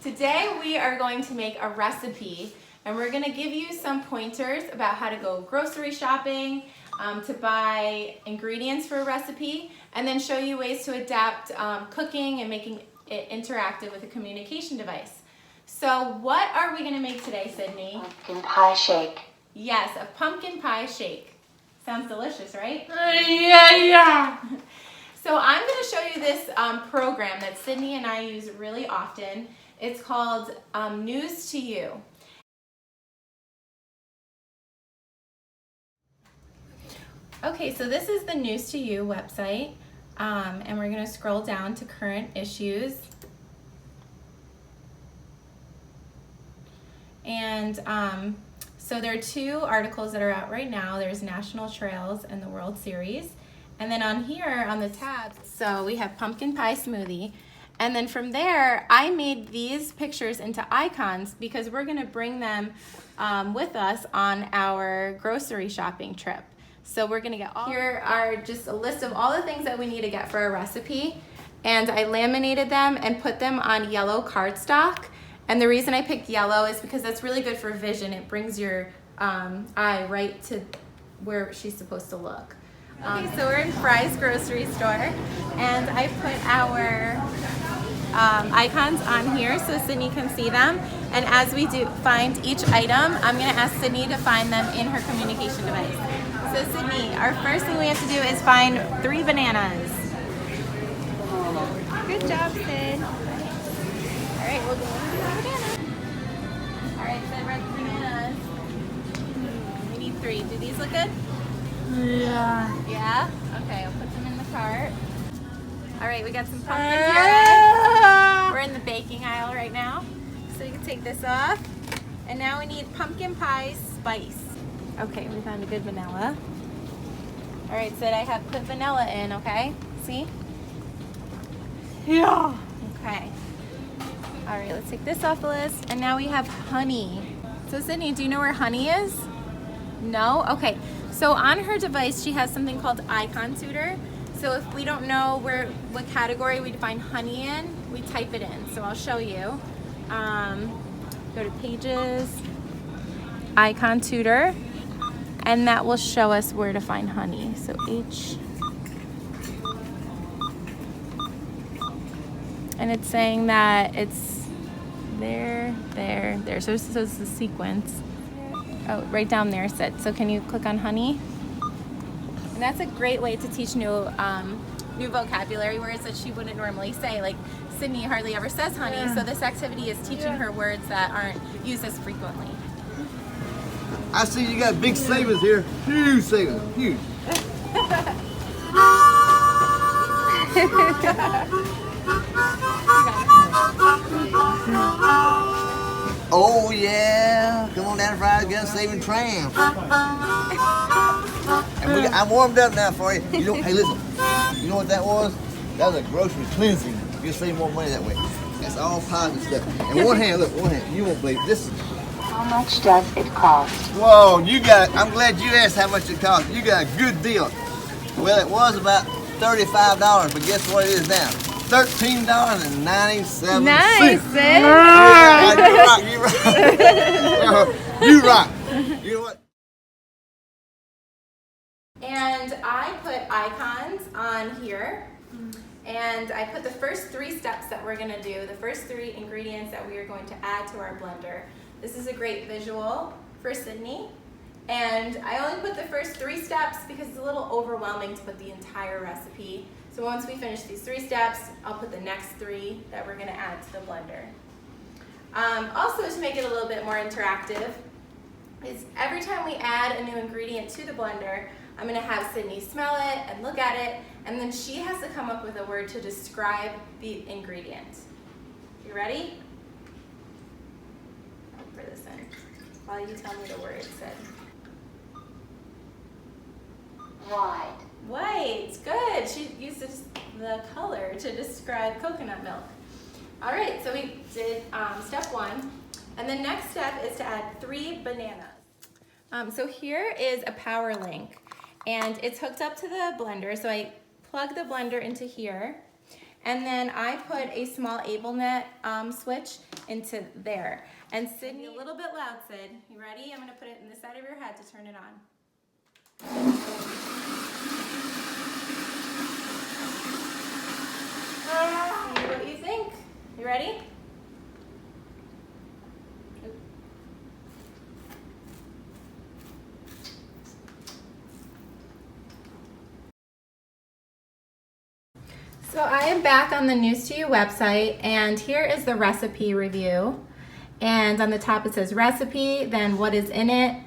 Today we are going to make a recipe and we're going to give you some pointers about how to go grocery shopping, to buy ingredients for a recipe, and then show you ways to adapt cooking and making it interactive with a communication device. So what are we going to make today, Sydney? Pumpkin pie shake. Yes, a pumpkin pie shake. Sounds delicious, right? Yeah. So I'm going to show you this program that Sydney and I use really often. It's called News to You. Okay, so this is the News to You website, and we're going to scroll down to current issues. And so there are two articles that are out right now. There's National Trails and the World Series. And then on here, on the tabs, so we have pumpkin pie smoothie. And then from there, I made these pictures into icons because we're gonna bring them with us on our grocery shopping trip. So we're gonna get here are just a list of all the things that we need to get for a recipe. And I laminated them and put them on yellow cardstock. And the reason I picked yellow is because that's really good for vision. It brings your eye right to where she's supposed to look. Okay, so we're in Fry's grocery store, and I put our icons on here so Sydney can see them. And as we find each item, I'm going to ask Sydney to find them in her communication device. So Sydney, our first thing we have to do is find 3 bananas. Good job, Sid. All right, we'll go with the banana. All right, Sid, red bananas. We need 3. Do these look good? Yeah. Yeah? Okay, I'll put them in the cart. All right, we got some pumpkin puree. We're in the baking aisle right now. So you can take this off. And now we need pumpkin pie spice. Okay, we found a good vanilla. All right, Sid, I have put vanilla in, okay? See? Yeah. Okay. All right, let's take this off the list. And now we have honey. So Sydney, do you know where honey is? No? Okay. So on her device, she has something called Icon Tutor. So if we don't know what category we define honey in, we type it in. So I'll show you. Go to Pages, Icon Tutor, and that will show us where to find honey. So H. And it's saying that it's there. So it's the sequence. Oh, right down there, Sid. So can you click on honey? And that's a great way to teach new vocabulary words that she wouldn't normally say. Like Sydney hardly ever says honey, so this activity is teaching her words that aren't used as frequently. I see you got big savings here. Huge savings, huge. Oh yeah, come on down to Fry's, get a saving tram. And I'm warmed up now for you. Hey listen, you know what that was? That was a grocery cleansing. You'll save more money that way. That's all positive stuff. And one hand, look, one hand, you won't believe it. This is. How much does it cost? Whoa, you got, I'm glad you asked how much it cost. You got a good deal. Well, it was about $35, but guess what it is now? $13.97. Nice, Sid. You rock. You rock. You know what? And I put icons on here. And I put the first 3 steps that we're gonna do, the first 3 ingredients that we are going to add to our blender. This is a great visual for Sydney. And I only put the first 3 steps because it's a little overwhelming to put the entire recipe. So once we finish these 3 steps, I'll put the next 3 that we're gonna add to the blender. Also, to make it a little bit more interactive, is every time we add a new ingredient to the blender, I'm gonna have Sydney smell it and look at it, and then she has to come up with a word to describe the ingredient. You ready? I'll pour this in while you tell me the word, Sid. White. White, good. She uses the color to describe coconut milk. All right, so we did step 1. And the next step is to add 3 bananas. So here is a power link, and it's hooked up to the blender. So I plug the blender into here, And then I put a small AbleNet switch into there. And Sydney, a little bit loud, Sid. You ready? I'm gonna put it in the side of your head to turn it on. See what you think. You ready? So I am back on the News to You website, and here is the recipe review. And on the top it says recipe, then what is in it.